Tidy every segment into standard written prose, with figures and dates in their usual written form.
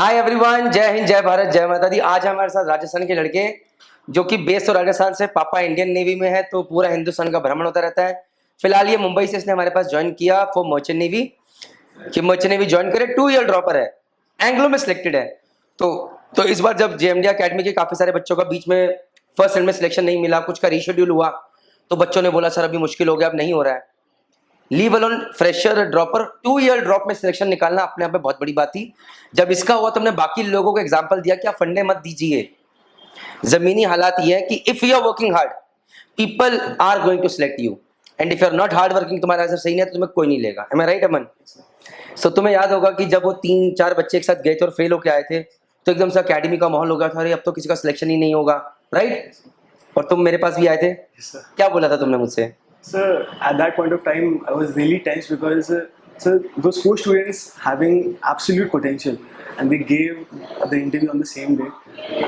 Hi everyone, जय हिंद, जय भारत, जय माता दी। आज हमारे साथ राजस्थान के लड़के जो कि बेस तो राजस्थान से, पापा इंडियन नेवी में है, तो पूरा हिंदुस्तान का भ्रमण होता रहता है। फिलहाल ये मुंबई से इसने हमारे पास ज्वाइन किया फॉर मर्चेंट नेवी, कि मर्चेंट नेवी ज्वाइन करे। 2 ईयर ड्रॉपर है, एंग्लो में सिलेक्टेड है। तो इस बार जब जेएमडी अकेडमी के काफी सारे बच्चों का बीच में फर्स्ट सेम में सिलेक्शन नहीं मिला, कुछ का रीशेड्यूल हुआ, तो बच्चों ने बोला सर अभी मुश्किल हो गया, अब नहीं हो रहा है। Leave alone fresher dropper 2 year drop में सिलेक्शन निकालना अपने आप में बहुत बड़ी बात थी। जब इसका हुआ तो हमने बाकी लोगों को एग्जांपल दिया कि आप फंडे मत दीजिए। जमीनी हालात ये है कि if you are working hard, people are going to select you, and if you are not hard working, तुम्हारा आंसर सही नहीं है तो तुम्हें कोई नहीं लेगा। एम आई राइट अमन? सो तुम्हें याद होगा कि जब वो 3-4 बच्चे एक साथ गए थे और फेल होके आए थे, तो एकदम से अकेडमी का माहौल हो गया था, अरे अब तो किसी का सिलेक्शन ही नहीं होगा, राइट? और तुम मेरे पास भी आए थे, क्या बोला था तुमने मुझसे? Sir, at that point of time, I was really tense because, sir, those 4 students having absolute potential, and they gave the interview on the same day,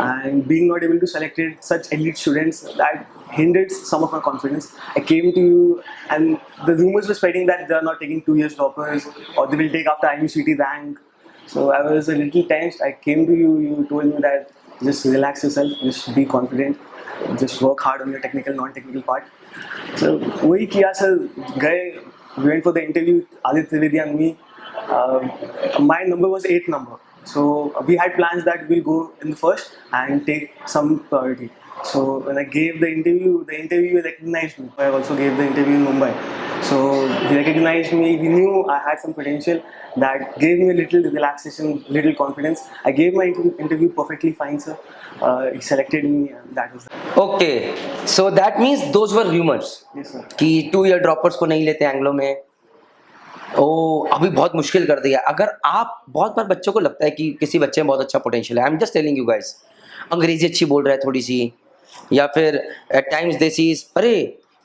and being not able to select such elite students, that hindered some of my confidence. I came to you, and the rumors were spreading that they are not taking 2 years droppers, or they will take after IMCT rank. So I was a little tense. I came to you. You told me that just relax yourself, just be confident, just work hard on your technical, non-technical part. So वही किया sir, गए, we went for the interview, Aditya Trivedi and me. My number was 8th number. So we had plans that we'll go in the first and take some priority. So when I gave the interview recognized me. I also gave the interview in Mumbai. So he recognized me, he knew I had some potential, that gave me a little relaxation, little confidence. I gave my interview perfectly fine, sir. He selected me, and that was that. Okay, so that means those were rumours Yes, sir. कि 2 year droppers को नहीं लेते Anglo में। ओ, अभी बहुत मुश्किल कर दिया। अगर आप, बहुत बार बच्चों को लगता है कि किसी बच्चे में बहुत अच्छा पोटेंशियल है, I am just telling you guys, अंग्रेजी अच्छी बोल रहा है थोड़ी सी, या फिर एट टाइम्स दे सी अरे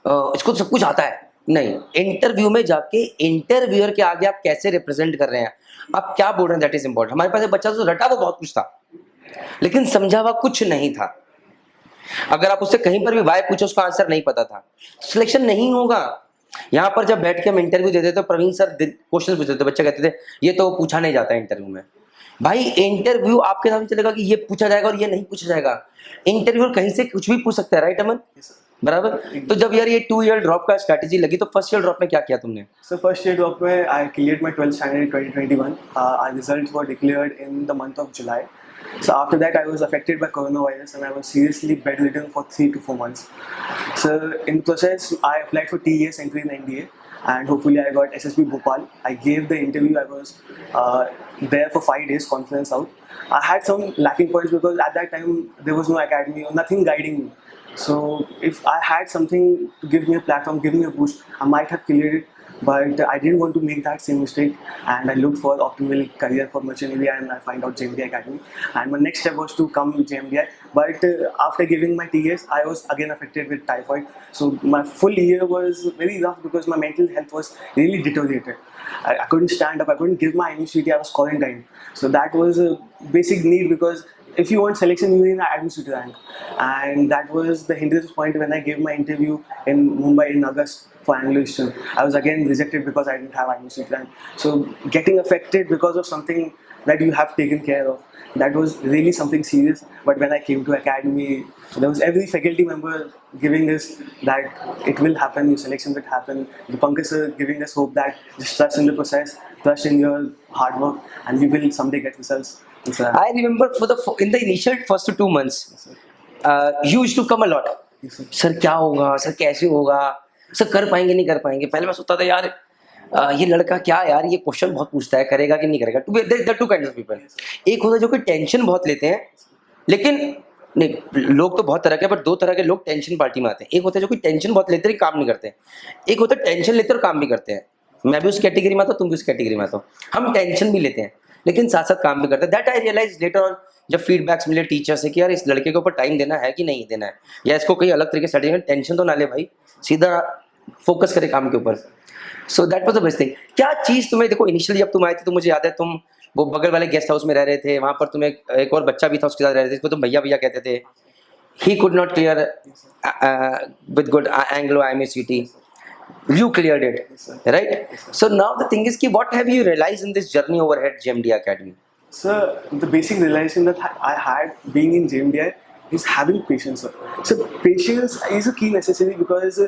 इसको तो सब कुछ आता है। नहीं, इंटरव्यू में जाके इंटरव्यूअर के आगे आप कैसे रिप्रेजेंट कर रहे हैं, आप क्या बोल रहे हैं, दैट इज इंपॉर्टेंट। हमारे पास एक बच्चा तो रटा वो बहुत कुछ था, लेकिन समझा हुआ कुछ नहीं था। अगर आप उससे कहीं पर भी वाई पूछो, उसका आंसर नहीं पता था, सिलेक्शन नहीं होगा। यहाँ पर जब बैठ के हम इंटरव्यू देते तो प्रवीण सर क्वेश्चन पूछते थे, बच्चे कहते थे ये तो पूछा नहीं जाता इंटरव्यू में। भाई इंटरव्यू आपके सामने चलेगा कि ये पूछा जाएगा और ये नहीं पूछा जाएगा। इंटरव्यू कहीं से कुछ भी पूछ सकता है, राइट अमन? बराबर। तो जब यार ये 2 ईयर ड्रॉप का स्ट्रैटेजी लगी, तो फर्स्ट ईयर ड्रॉप में क्या किया तुमने? So first year drop में I cleared my 12th standard in 2021. Our results were declared in the month of July. So after that I was affected by coronavirus and I was seriously bedridden for 3 to 4 months. So in process I applied for TES entry in NDA and hopefully I got SSB Bhopal. I gave the interview. I was there for 5 days, conference out. I had some lacking points because at that time there was no academy or nothing guiding me. So if I had something to give me a platform, give me a boost, I might have cleared it. But I didn't want to make that same mistake, and I looked for optimal career for Merchant Navy, and I find out JMDI Academy. And my next step was to come JMDI. But after giving my TS, I was again affected with typhoid. So my full year was very rough because my mental health was really deteriorated. I couldn't stand up. I couldn't give my MUCT. I was quarantined. So that was a basic need because if you want selection, you need an MUCT rank. And that was the hindrance point when I gave my interview in Mumbai in August for Anglo-Eastern. I was again rejected because I didn't have MUCT rank. So getting affected because of something that you have taken care of, that was really something serious. But when I came to academy, there was every faculty member giving us that it will happen, your selection will happen. The Pankaj sir giving us hope that just trust in the process, trust in your hard work, and you will someday get results. I remember in the initial first 2 months, you used to come a lot. Sir क्या होगा, sir कैसे होगा, sir कर पाएंगे नहीं कर पाएंगे। पहले मैं सोचता था यार ये लड़का क्या यार, ये क्वेश्चन बहुत पूछता है, करेगा कि नहीं करेगा। टू काइंड ऑफ पीपल, एक होता है जो कि टेंशन बहुत लेते हैं, लेकिन नहीं, लोग तो बहुत तरह के, बट 2 तरह के लोग टेंशन पार्टी में आते हैं। एक होता है जो कि टेंशन बहुत लेते हैं, काम नहीं करते। एक होता है टेंशन लेते और काम भी करते हैं। मैं भी उस कैटेगरी में आता हूँ, तुम भी उस कैटेगरी में आता हो। हम टेंशन भी लेते हैं लेकिन साथ साथ काम भी करते हैं। That I realise later on, जब फीडबैक्स मिले टीचर से कि यार इस लड़के के ऊपर टाइम देना है कि नहीं देना है, या इसको कहीं अलग तरीके से टेंशन तो ना ले भाई, सीधा फोकस करे काम के ऊपर। So that was the best thing. क्या चीज़ तुम्हें, देखो इनिशियली जब तुम आए थे तो मुझे याद है तुम वो बगल वाले गेस्ट हाउस में रह रहे थे, वहाँ पर तुम्हें एक और बच्चा भी था उसके साथ रह रहे थे, इसको तुम भैया भैया कहते थे। He could not clear with good Anglo IMCT. You cleared it, right? So now the thing is कि what have you realized in this journey over at JMD Academy? Sir, the basic realization that I had being in JMDI is having patience, sir. So patience is a key necessary because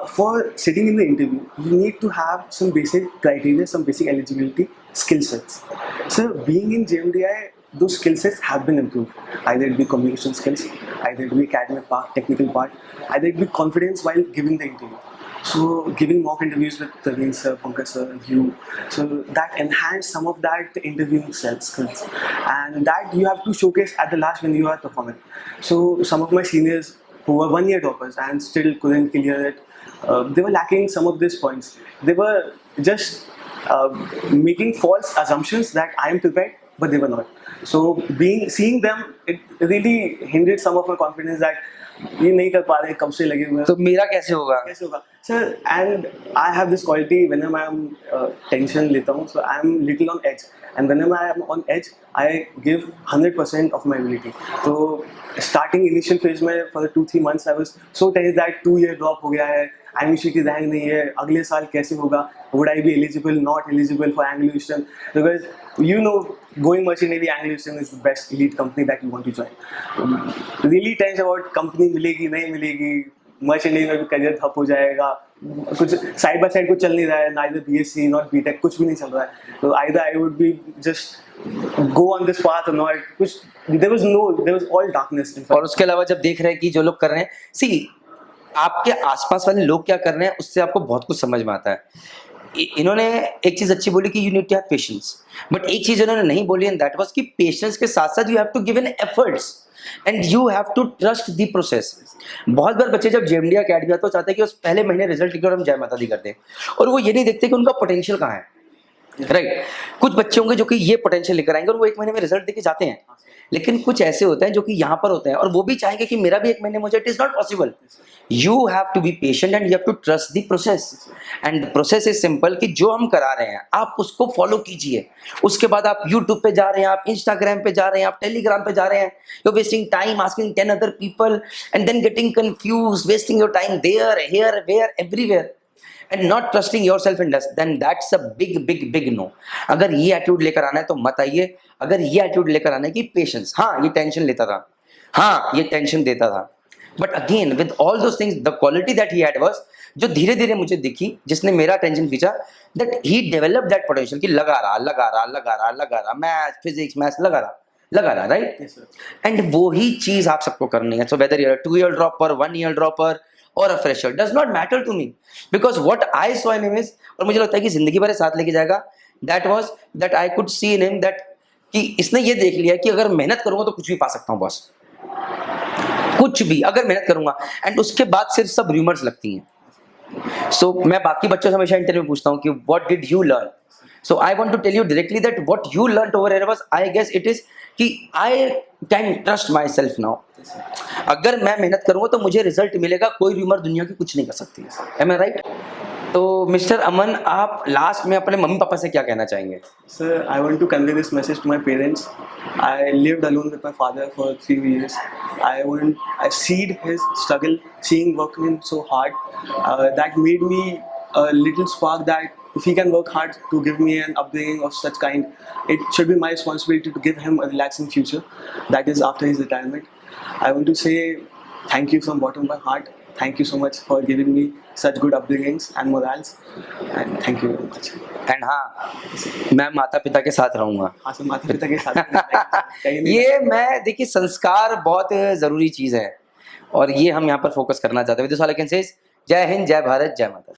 for sitting in the interview, you need to have some basic criteria, some basic eligibility skill sets. So being in JMDI, those skill sets have been improved. Either it be communication skills, either it be academic part, technical part, either it be confidence while giving the interview. So giving mock interviews with Praveen sir, Pankaj sir, you, so that enhanced some of that interviewing skills, and that you have to showcase at the last when you are performing. So some of my seniors who were 1 year toppers and still couldn't clear it, they were lacking some of these points. They were just making false assumptions that I am prepared, but they were not. So seeing them, it really hindered some of my confidence that ये नहीं कर पा रहे, कब से लगे हुए हैं, तो मेरा कैसे होगा? कैसे होगा sir. And I have this quality whenever I am tension लेता हूँ, so I am little on edge, and whenever I am on edge I give 100% of my ability. तो स्टार्टिंग इनिशियल फेज में for 2-3 months I was so tense that 2 year drop हो गया है, Anglo की rank नहीं है, अगले साल कैसे होगा, would I be eligible, not eligible for Anglo eastern, because you know going Merchant Navy Anglo Eastern is the best elite company that you want to join. Really tense about company मिलेगी नहीं मिलेगी, Merchant Navy में भी career ठप हो जाएगा, कुछ side by side कुछ चल नहीं रहा है, neither BSc not BTech, कुछ भी नहीं चल रहा है. तो either I would be just go on this path or not, कुछ there was all darkness. और उसके अलावा जब देख रहे हैं कि जो लोग कर रहे हैं, सी आपके आसपास वाले लोग क्या कर रहे हैं उससे आपको बहुत कुछ समझ में आता है. इन्होंने एक चीज अच्छी बोली कि you need to have patience, but एक चीज इन्होंने नहीं बोली एंड दैट वाज कि पेशेंस के साथ साथ you have to give in efforts and you have to trust the process. बहुत बार बच्चे जब जेएमडी अकेडमी आते हैं तो चाहते हैं कि उस पहले महीने रिजल्ट लेकर हम जय माता दी करते हैं, और वो ये नहीं देखते कि उनका पोटेंशियल कहाँ है. राइट कुछ बच्चे होंगे जो कि ये पोटेंशियल लेकर आएंगे और वो 1 महीने में रिजल्ट देके जाते हैं, लेकिन कुछ ऐसे होते हैं जो कि यहाँ पर होते हैं और वो भी चाहेंगे कि मेरा भी 1 महीने में हो जाए. It is not possible. You have to be patient and you have to trust the process, and the process is simple कि जो हम करा रहे हैं आप उसको फॉलो कीजिए. उसके बाद आप यूट्यूब पे जा रहे हैं, आप इंस्टाग्राम पे जा रहे हैं, आप टेलीग्राम पे जा रहे हैं, you are wasting time asking 10 other people and then getting confuse, wasting your time there here where everywhere and not trusting yourself in this, then that's a big no. अगर ये एटीट्यूड लेकर आना है तो मत आइए. अगर ये एटीट्यूड लेकर आना है कि पेशेंस, हाँ ये टेंशन लेता था, हाँ ये टेंशन देता था, but again with all those things the quality that he had was, जो धीरे धीरे मुझे दिखी, जिसने मेरा टेंशन खींचा, that he develop that potential कि लगा रहा मैथ फिजिक्स मैथ्स लगा रहा राइट. एंड वो ही चीज आप सबको करनी है. So whether you are 2 year dropper, 1 year dropper or a fresher, does not matter to me, because what I saw in him is, और मुझे लगता है कि जिंदगी भर साथ लेके जाएगा, that was that I could see in him that कि इसने ये देख लिया कि अगर मेहनत करूंगा तो कुछ भी पा सकता हूं बॉस, कुछ भी अगर मेहनत करूंगा. एंड उसके बाद सिर्फ सब रूमर्स लगती हैं. सो मैं बाकी बच्चों से हमेशा इंटरव्यू पूछता हूँ कि what did you learn. So I want to tell you directly that what you learnt over here was, I guess it is कि I can trust myself now. अगर मैं मेहनत करूँगा तो मुझे रिजल्ट मिलेगा, कोई रूमर दुनिया की कुछ नहीं कर सकती. Am I right? तो मिस्टर अमन, आप लास्ट में अपने मम्मी पापा से क्या कहना चाहेंगे? Sir, I want to convey this message to my parents. I lived alone with my father for 3 years. I seed his struggle, seeing working so hard. That made me a little spark that if he can work hard to give me an upbringing of such kind, it should be my responsibility to give him a relaxing future. That is after his retirement. I want to say thank you from bottom of my heart. Thank you so much for giving me such good upbringings and morals. And thank you very much. And हाँ, मैं माता पिता के साथ रहूंगा. हाँ sir, माता पिता के साथ ये मैं देखिए, संस्कार बहुत जरूरी चीज है और ये हम यहाँ पर फोकस करना चाहते हैं. With this all I can say जय हिंद, जय भारत, जय माता.